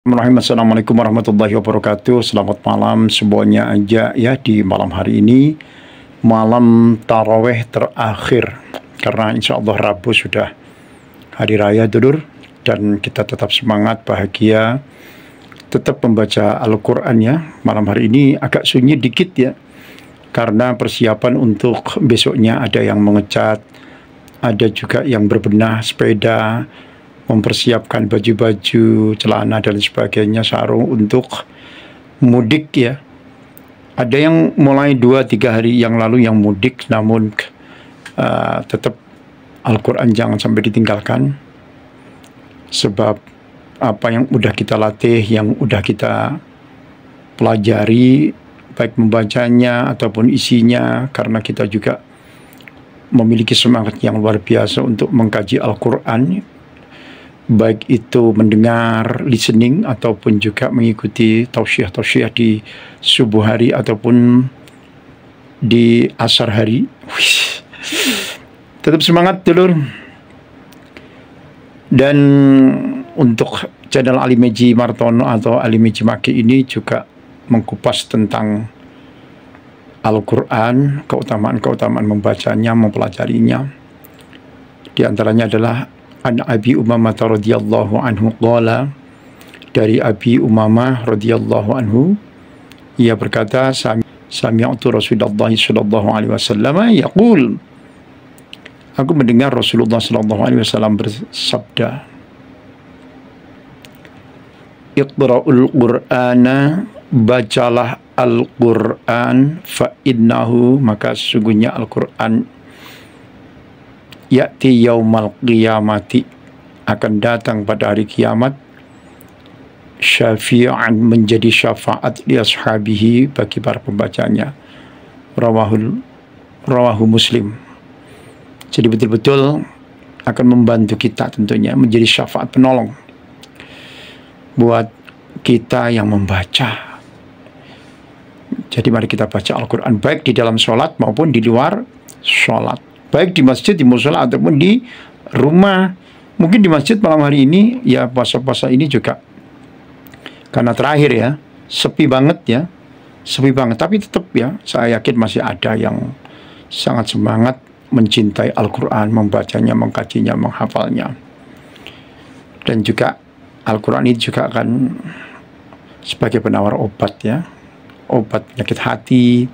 Assalamualaikum warahmatullahi wabarakatuh. Selamat malam semuanya aja ya di malam hari ini, malam taraweh terakhir, karena insya Allah Rabu sudah hari raya dulur, dan kita tetap semangat, bahagia, tetap membaca Al-Quran ya. Malam hari ini agak sunyi dikit ya, karena persiapan untuk besoknya. Ada yang mengecat, ada juga yang berbenah sepeda, mempersiapkan baju-baju, celana dan sebagainya, sarung untuk mudik ya. Ada yang mulai 2-3 hari yang lalu yang mudik, namun tetap Al-Quran jangan sampai ditinggalkan. Sebab apa yang udah kita latih, yang udah kita pelajari, baik membacanya ataupun isinya, karena kita juga memiliki semangat yang luar biasa untuk mengkaji Al-Quran, baik itu mendengar, listening, ataupun juga mengikuti tausiah-tausiah di subuh hari ataupun di asar hari. Tetap semangat dulur. Dan untuk channel Ali Meji Martono atau Ali Meji Maki ini juga mengkupas tentang Al-Quran, keutamaan-keutamaan membacanya, mempelajarinya. Di antaranya adalah An Abi Umamah radhiyallahu anhu qala, dari Abi Umamah radhiyallahu anhu, ia berkata, sami'tu Rasulullah sallallahu alaihi wasallam yaqul, aku mendengar Rasulullah sallallahu alaihi wasallam bersabda, Iqra'ul Qur'ana, bacalah Al-Quran, fa innahu, maka sesungguhnya Al-Quran, ya'ti yaumal qiyamati, akan datang pada hari kiamat, syafi'an, menjadi syafaat li ashabihi, bagi para pembacanya. Rawahu Muslim. Jadi betul-betul akan membantu kita tentunya, menjadi syafaat penolong buat kita yang membaca. Jadi mari kita baca Al-Quran, baik di dalam sholat maupun di luar sholat, baik di masjid, di musola, ataupun di rumah. Mungkin di masjid malam hari ini ya, puasa-puasa ini juga karena terakhir ya, sepi banget ya, sepi banget. Tapi tetap ya, saya yakin masih ada yang sangat semangat mencintai Al-Quran, membacanya, mengkajinya, menghafalnya. Dan juga Al-Quran ini juga akan sebagai penawar obat ya, obat penyakit hati,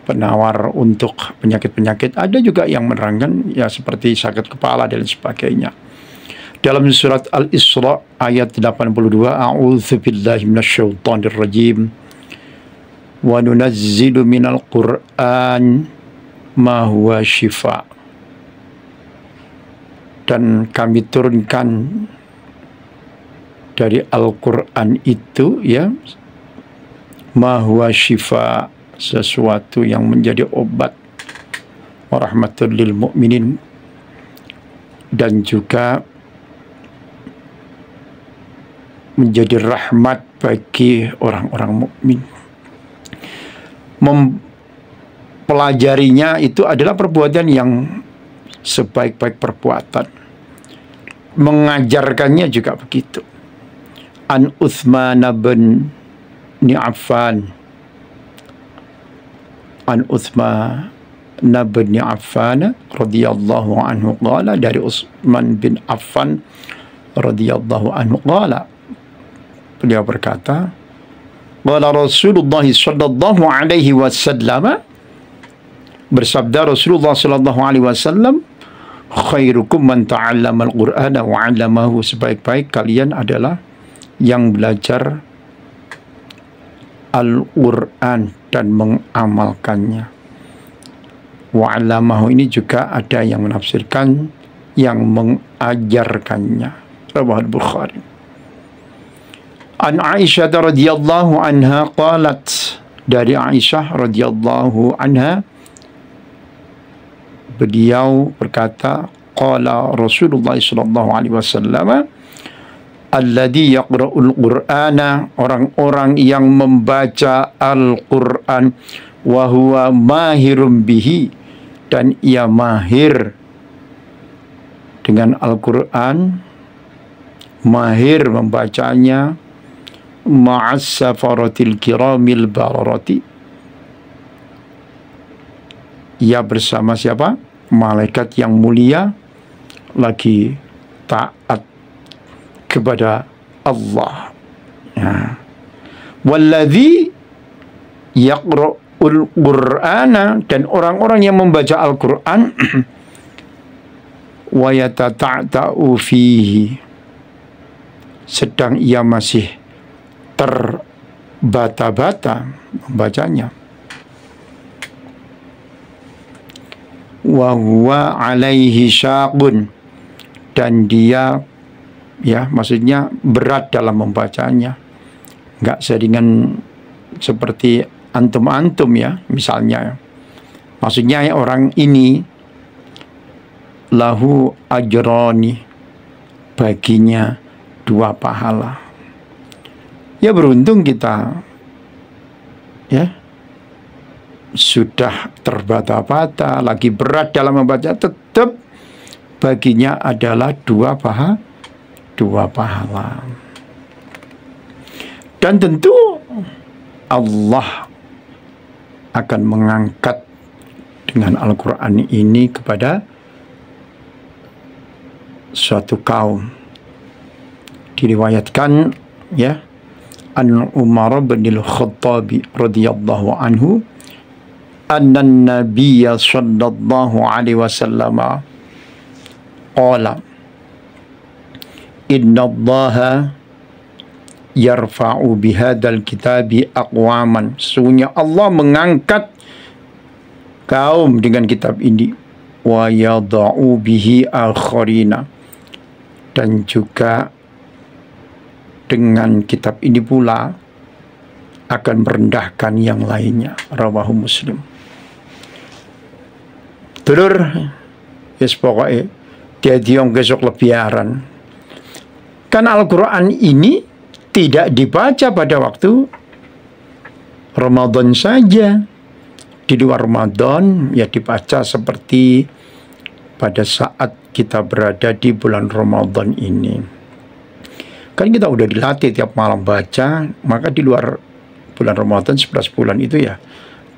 penawar untuk penyakit-penyakit. Ada juga yang menerangkan ya seperti sakit kepala dan sebagainya. Dalam surat Al-Isra ayat 82, A'udzu billahi minasyaitonir rajim. Wa nunazzilu minal Qur'an ma huwa syifa. Dan kami turunkan dari Al-Quran itu ya, ma huwa syifa, sesuatu yang menjadi obat, warahmatul lil mu'minin, dan juga menjadi rahmat bagi orang-orang mukmin. Mempelajarinya itu adalah perbuatan yang sebaik-baik perbuatan. Mengajarkannya juga begitu. An Uthman bin Affan, An Uthman bin Affan radhiyallahu anhu qala, dari Utsman bin Affan radhiyallahu anhu qala, beliau berkata, qala Rasulullah sallallahu alaihi wasallam, bersabda Rasulullah sallallahu alaihi wasallam, khairukum man ta'allama al-Qur'ana wa 'allamahu, sebaik-baik kalian adalah yang belajar Al-Quran dan mengamalkannya. Wa'alamahu ini juga ada yang menafsirkan yang mengajarkannya. Rawahu Bukhari. An Aisyah radhiyallahu anha qalat, dari Aisyah radhiyallahu anha, beliau berkata, qala Rasulullah sallallahu alaihi wasallam, alladzi yaqra'ul Qur'ana, orang-orang yang membaca Al-Qur'an, wa huwa mahirum bihi, dan ia mahir dengan Al-Quran, mahir membacanya, ma'as safaratil kiramil bararati. Ia bersama siapa? Malaikat yang mulia, lagi taat kepada Allah. Ya. Walladzi yaqra'ul Qur'ana, dan orang-orang yang membaca Al-Qur'an wa yatata'ta'u fihi, sedang ia masih terbata-bata membacanya. Wa huwa alaihi syaqun, dan dia, ya maksudnya berat dalam membacanya, nggak seringan seperti antum-antum ya misalnya. Maksudnya orang ini lahu ajroni, baginya 2 pahala. Ya beruntung kita, ya sudah terbata-bata, lagi berat dalam membaca, tetap baginya adalah 2 pahala. Dan tentu Allah akan mengangkat dengan Al-Quran ini kepada suatu kaum. Diriwayatkan ya, an Umar bin Al-Khattab radhiyallahu anhu, anna Nabiyya sallallahu alaihi wasallam qala inna Allaha yarfa'u bihadzal kitabi aqwaman, sesungguhnya Allah mengangkat kaum dengan kitab ini, wa yada'u bihi akharina, dan juga dengan kitab ini pula akan merendahkan yang lainnya. Rawahu Muslim. Terus yes, pokoknya dia diong besok lebiaran. Kan Al-Quran ini tidak dibaca pada waktu Ramadan saja. Di luar Ramadan ya dibaca seperti pada saat kita berada di bulan Ramadan ini. Kan kita udah dilatih tiap malam baca, maka di luar bulan Ramadan 11 bulan itu ya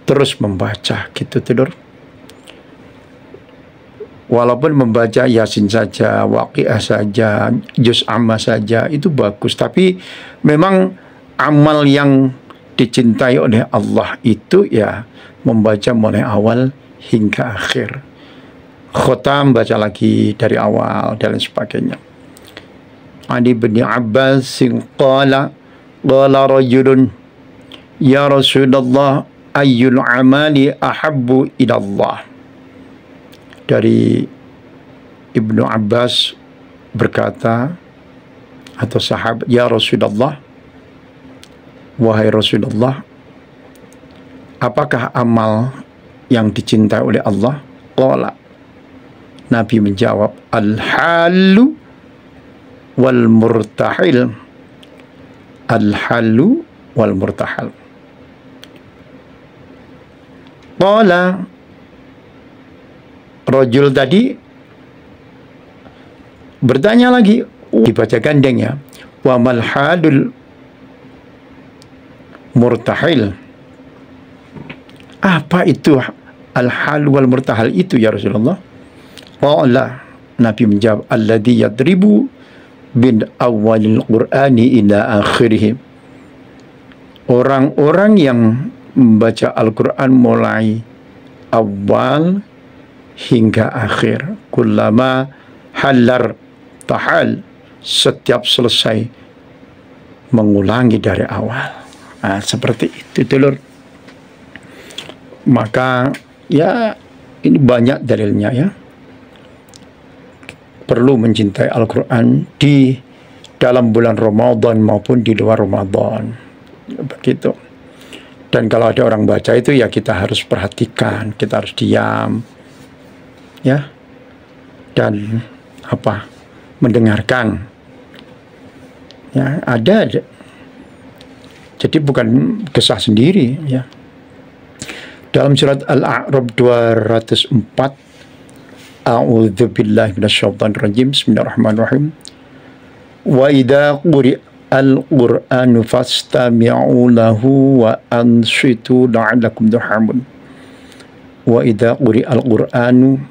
terus membaca gitu tidur. Walaupun membaca Yasin saja, Waqiah saja, Juz Amma saja itu bagus, tapi memang amal yang dicintai oleh Allah itu ya membaca mulai awal hingga akhir. Khotam baca lagi dari awal dan lain sebagainya. Ali bin Abbas qala rajulun ya Rasulullah ayyul amali ahabbu ila Allah. Dari Ibnu Abbas berkata, atau sahabat, ya Rasulullah, wahai Rasulullah, apakah amal yang dicintai oleh Allah? Qala, Nabi menjawab, al-halu wal murtahil. Al-halu wal murtahal. Qala, rajul tadi bertanya lagi, dibaca gandeng ya, wa mal halul murtahil, apa itu al-hal wal murtahal itu ya Rasulullah? Qala, Nabi menjawab, alladhi yadribu bin awalil qur'ani ila akhirih, orang-orang yang membaca Al-Quran mulai awal hingga akhir. Kullama halar tahal, setiap selesai mengulangi dari awal. Nah, seperti itu dulur. Maka ya ini banyak dalilnya ya. Perlu mencintai Al-Quran di dalam bulan Ramadan maupun di luar Ramadan. Begitu. Dan kalau ada orang baca itu ya kita harus perhatikan, kita harus diam. Ya, dan apa, mendengarkan ya, ada. Jadi bukan kesah sendiri ya. Dalam surat Al-A'raf 204, a'udzubillahi minasyaitonir rajim, bismillahirrahmanirrahim, wa idza quri'a al-Qur'anu fastami'u lahu wa ansitu la'allakum turhamun. Wa idza quri'al Qur'anu,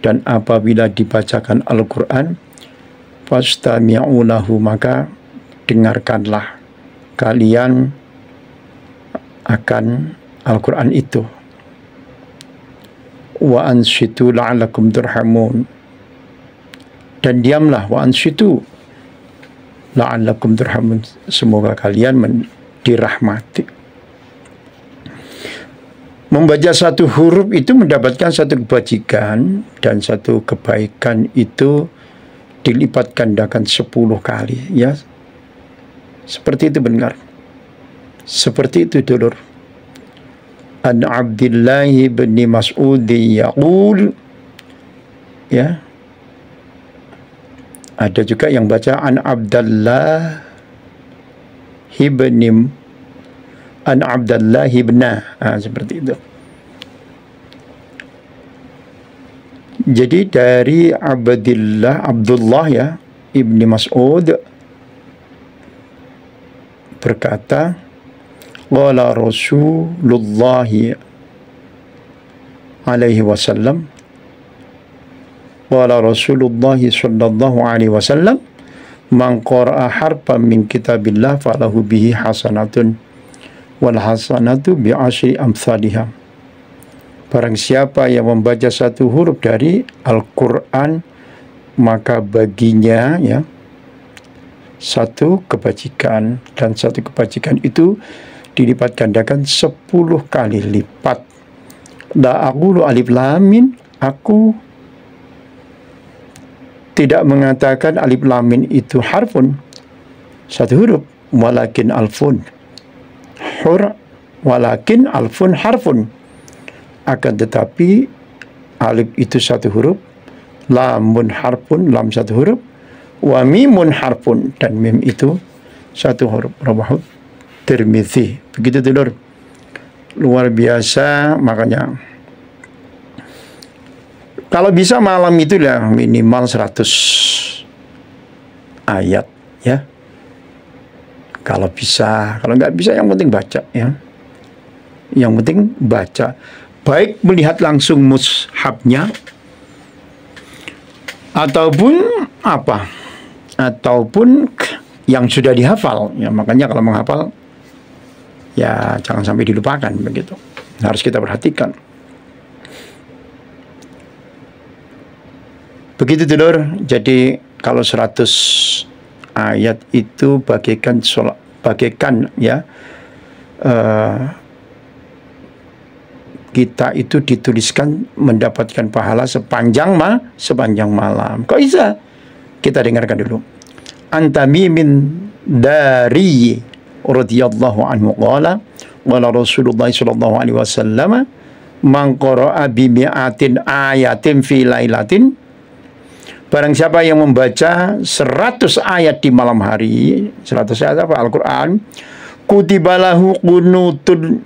dan apabila dibacakan Al-Qur'an, fastami'u lahu, maka dengarkanlah kalian akan Al-Qur'an itu. Wa ansitu la'allakum turhamun, dan diamlah, wa ansitu la'allakum turhamun, semoga kalian dirahmati. Membaca satu huruf itu mendapatkan satu kebajikan, dan satu kebaikan itu dilipat gandakan 10 kali, ya. Seperti itu benar. Seperti itu dulur. An Abdullah bin Mas'ud yaqul, ya. Ada juga yang baca an Abdullah ibna, seperti itu. Jadi dari Abdullah ya ibni Mas'ud berkata, qala Rasulullah alaihi wasallam, qala Rasulullah sallallahu alaihi wasallam, man qara'a harfan min kitabillah falahu bihi hasanatun wal hasanatu bi asyri amsalihha. Barang siapa yang membaca satu huruf dari Al-Qur'an, maka baginya ya satu kebajikan, dan satu kebajikan itu dilipat gandakan 10 kali lipat. La aqulu alif lam mim, aku tidak mengatakan alif lam mim itu harfun, satu huruf, walakin alfun walakin alfun harfun, akan tetapi alif itu satu huruf, lamun harfun, lam satu huruf, wa mimun harfun, dan mim itu satu huruf. Rawahu Tirmidzi. Begitu dulur, luar biasa. Makanya kalau bisa malam itu lah minimal 100 ayat ya. Kalau bisa, kalau nggak bisa yang penting baca ya. Yang penting baca. Baik melihat langsung mushafnya, ataupun apa? Ataupun yang sudah dihafal. Ya, makanya kalau menghafal ya jangan sampai dilupakan begitu. Harus kita perhatikan. Begitu dulur. Jadi kalau 100 ayat itu bagaikan ya kita itu dituliskan mendapatkan pahala sepanjang malam. Kok bisa? Kita dengarkan dulu. Antamimin dari radhiyallahu anhu qala wala Rasulullah sallallahu alaihi wasallam man qara'a bi mi'atin ayatin fi lailatin, barang siapa yang membaca 100 ayat di malam hari, 100 ayat apa? Al-Quran, kutibalahu qunutun,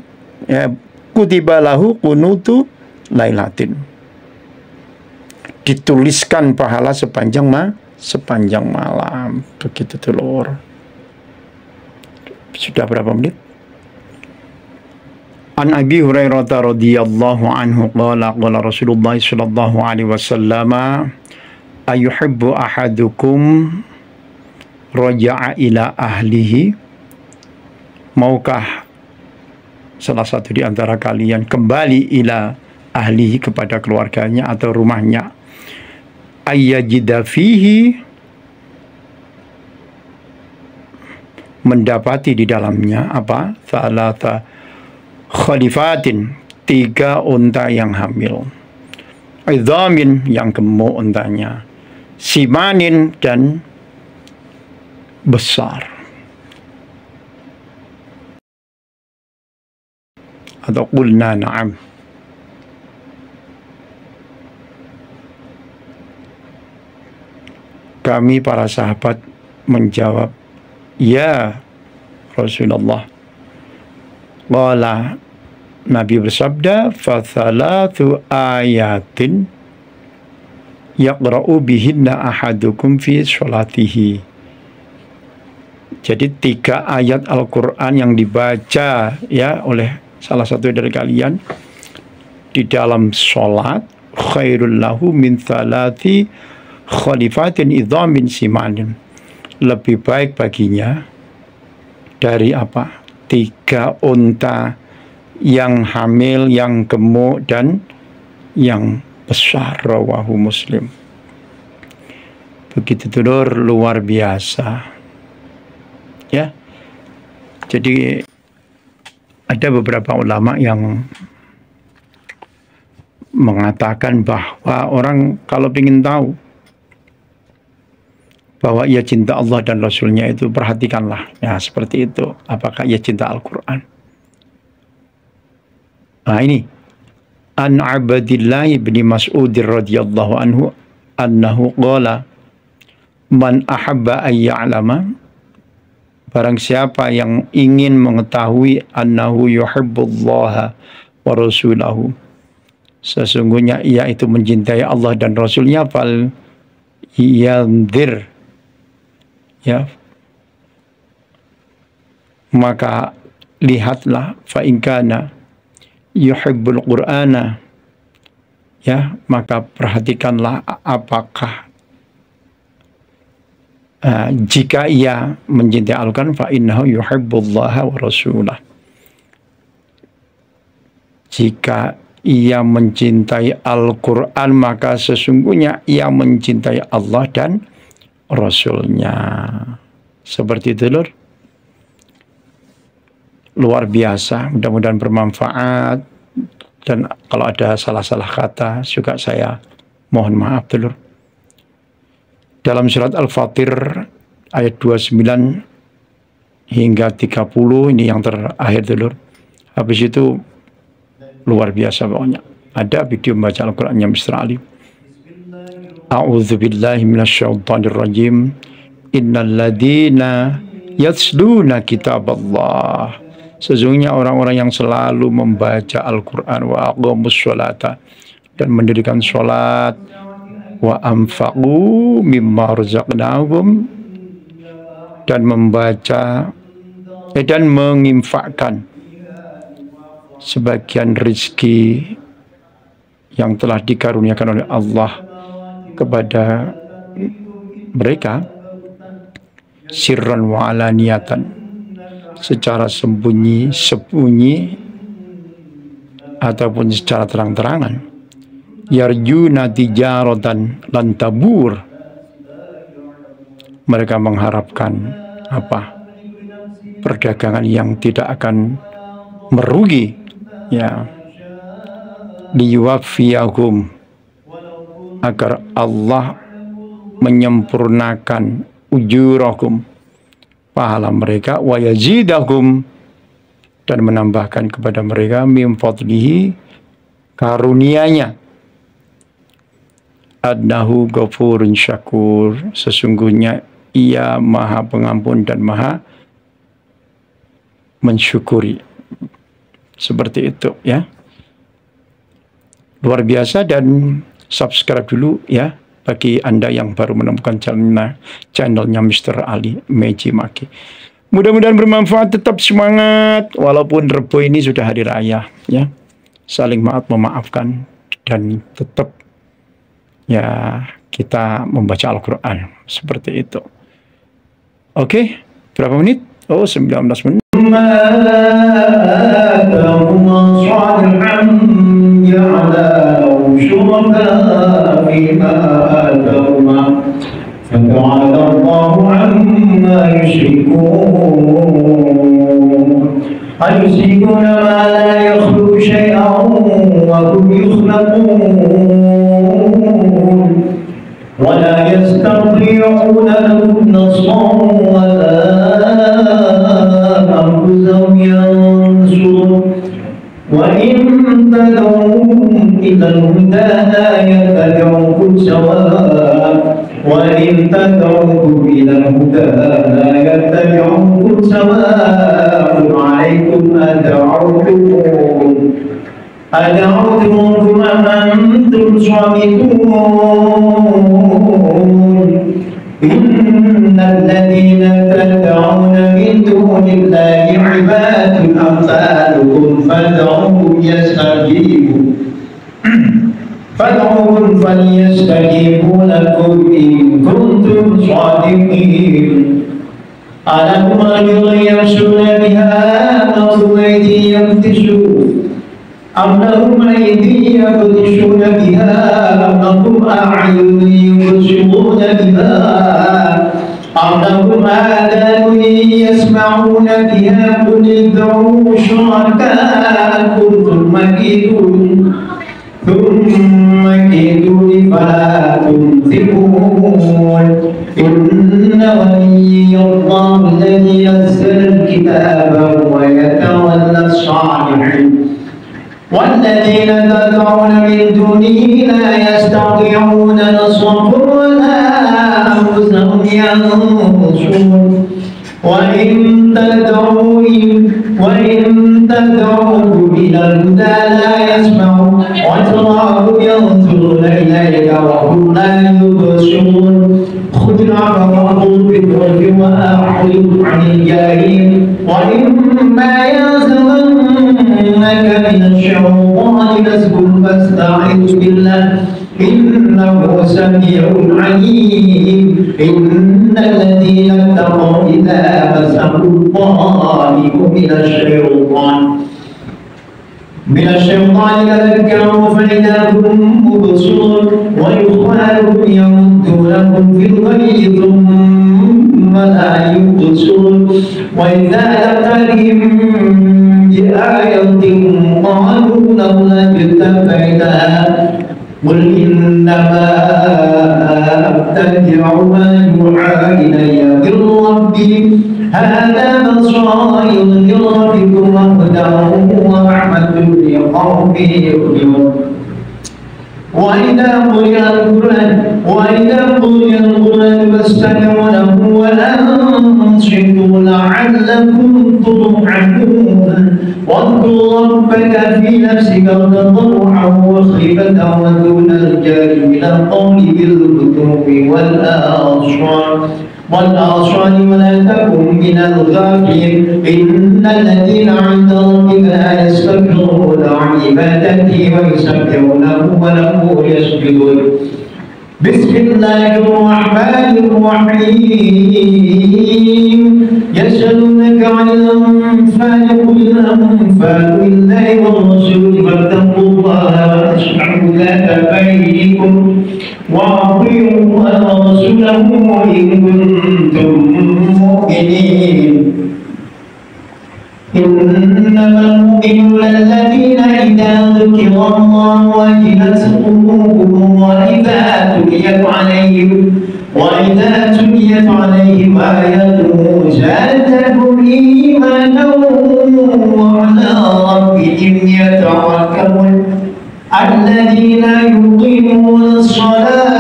ya, kutibalahu qunutu lailatin, dituliskan pahala sepanjang malam. Begitu telur. Sudah berapa menit? An Abi Hurairah radhiyallahu anhu qala qala Rasulullah sallallahu alaihi wasallam, ayuhibbu ahadukum raja'a ila ahlihi, maukah salah satu di antara kalian kembali ila ahlihi, kepada keluarganya atau rumahnya, ayyajida fihi, mendapati di dalamnya apa? Thalatha khalifatin, 3 unta yang hamil, idhamin, yang gemuk untanya, simanin, dan besar. Atau qulna na'am. Kami para sahabat menjawab, ya Rasulullah. Qala, Nabi bersabda, fathalathu ayatin yaqra'u bihinna ahadukum fi sholatihi, Jadi 3 ayat Al-Quran yang dibaca ya oleh salah satu dari kalian di dalam sholat, khairul lahu min thalathi khalifatin idhamin simanin, lebih baik baginya dari apa? 3 unta yang hamil, yang gemuk dan yang besar. Rawahu Muslim. Begitu dulur, luar biasa ya. Jadi ada beberapa ulama yang mengatakan bahwa orang kalau ingin tahu bahwa ia cinta Allah dan Rasulnya, itu perhatikanlah ya seperti itu, apakah ia cinta Al-Quran. Nah ini, an Abdillah bin Mas'ud radhiyallahu anhu annahu qala man ahabba an ya'lama, barang siapa yang ingin mengetahui, annahu yuhibbullaha wa rasulahu, sesungguhnya ia itu mencintai Allah dan Rasulnya, fal yanzir ya, maka lihatlah, fa in kana yuhibbul qur'ana ya, maka perhatikanlah apakah jika ia mencintai Al-Quran, fa innahu yuhibbullaha wa rasulah, jika ia mencintai Al-Quran maka sesungguhnya ia mencintai Allah dan Rasulnya. Seperti itu lur, luar biasa. Mudah-mudahan bermanfaat, dan kalau ada salah-salah kata juga saya mohon maaf dulur. Dalam surat Al-Fatir ayat 29 hingga 30, ini yang terakhir dulur. Habis itu luar biasa pokoknya. Ada video membaca Al-Qurannya Mr. Ali. A'udzu billahi minasyaitonir rajim. Innal ladzina yatsluna kitaballah, sesungguhnya orang-orang yang selalu membaca Al-Quran, wa aqamus sholata, dan mendirikan sholat, wa anfaqu mimma razaqnahum, dan membaca dan menginfakkan sebagian rizki yang telah dikaruniakan oleh Allah kepada mereka, sirran wa alaniyatan, secara sembunyi-sembunyi ataupun secara terang-terangan. Yarjuna tijaratan lan tabur, mereka mengharapkan apa? Perdagangan yang tidak akan merugi ya. Liyuwaffiyahum, agar Allah menyempurnakan ujurahum, pahala mereka, wa yazidahum, dan menambahkan kepada mereka min fadlihi, karunia-Nya, annahu ghafurun syakur, sesungguhnya ia maha pengampun dan maha mensyukuri. Seperti itu ya, luar biasa. Dan subscribe dulu ya bagi Anda yang baru menemukan channelnya Mr. Ali Meji Maki. Mudah-mudahan bermanfaat, tetap semangat walaupun Rebo ini sudah hari raya ya. Saling maaf memaafkan, dan tetap ya kita membaca Al-Quran seperti itu. Oke, berapa menit? Oh, 19 menit. فتعالى الله عما يشركون أيشركون ما لا يخلق شيئا وهم يخلقون ولا يستطيعون لهم نصرا ولا أنفسهم ينصرون وإن تدعوهم إلى الهدى لا يتبعوكم سواء وإن تدعوكم إلى الهدى لا يتبعوكم سواء عليكم أدعوتموكم أم أنتم صامتون إن الذين والذين تدعون من دون الله عباد أمثالكم فادعوهم فليستجيبوا لكم إن كنتم صادقين ألهم أرجل يمشون بها أم لهم أيدي يبطشون أم لهم أيدي يبطشون بها أم لهم أعين يبصرون بها أم لهم آذان يسمعون بها قل ادعوا شركاءكم ثم كيدوني فلا تنظرون إن ولي الله الذي نزل الكتاب ويتولى الصالحين والذين تدعون من دونه لا يستطيعون نصركم ولا أنفسهم ينصرون وإن تدعوهم إلى الهدى لا يسمعون وتراهم ينظرون إليك وهم لا يبصرون خذ العفو وأمر بالعرف وأعرض عن الجاهلين وإما ينزغنك من الشيطان نزغ فاستعذ بالله إنه سميع عليم إن الذين اتقوا إذا مسهم الطائف من الشيطان تذكروا فإذا هم مبصرون ويخالهم يمدونهم في الغي ثم لا يبصرون وإذا لم بآية قالوا لولا اجتبيتها قل إنما أتبع ما يوحى إلي من ربي هذا بصائر من ربكم وهدى ورحمة لقوم يؤمنون وإذا قرئ القرآن فاستمعوا له وأنصتوا لعلكم ترحمون واذكر ربك في نفسك تضرعا وخيفة ودون الجهر من القول بالغدو والآصال ولا تكن من الغافلين إن الذين عند ربك لا يستكبرون عن عبادته ويسبحونه وله يسجدون بسم الله الرحمن الرحيم يسألونك عن الأنفال قل الأنفال لله والرسول فاتقوا الله وأصلحوا ذات بينكم وأطيعوا الله ورسوله إن كنتم مؤمنين إنما المؤمنون الذين إذا ذكر الله وجلت قلوبهم وإذا تليت عليهم آياته زادتهم إيمانا وعلى ربهم يتوكلون الذين يقيمون الصلاة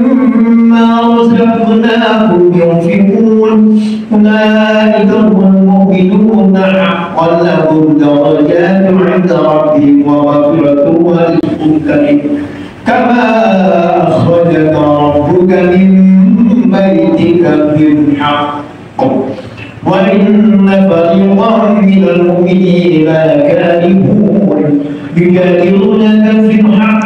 ومما رزقناهم ينفقون أولئك هم المؤمنون حقا لهم درجات عند ربهم ومغفرة ورزق كريم كما أخرجك ربك من بيتك بالحق وإن فريقا من المؤمنين لكارهون يجادلونك في الحق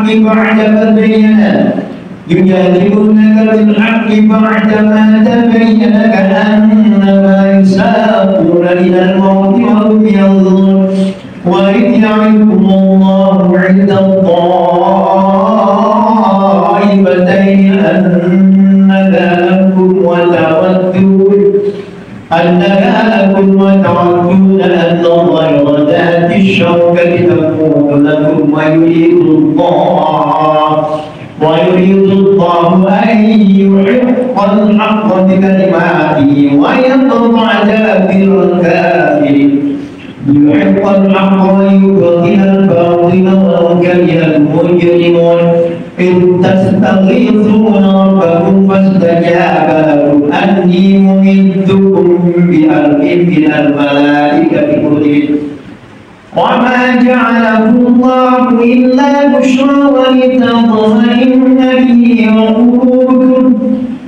بعدما تبين كأنما يساقون إلى الموت وهم ينظرون وإذ يعظكم الله عند الطائفتين أنها لكم وتودون أن غير ذات الشوكة تكون لكم ويريد الله أن يحق الحق بكلماته ويقطع دابر الكافرين ليحق الحق ويبطل الباطل ولو كره المجرمون إذ تستغيثون ربكم فاستجاب لكم أني ممدكم بألف من الملائكة مردفين وما جعله الله إلا بشرى ولتطمئن به قلوبكم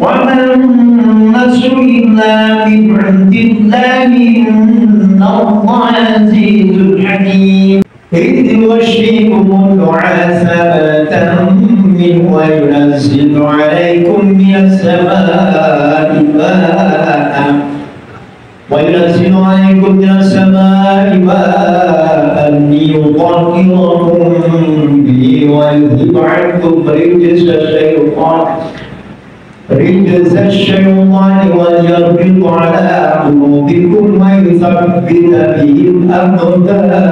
وما النصر النصر إلا من عند الله إن الله عزيز حكيم إذ يغشيكم النعاس أمانة منه وينزل عليكم من السماء ماء ليطهركم به ويذهب عنكم رجز الشيطان وليربط على قلوبكم ويثبت به الأقدام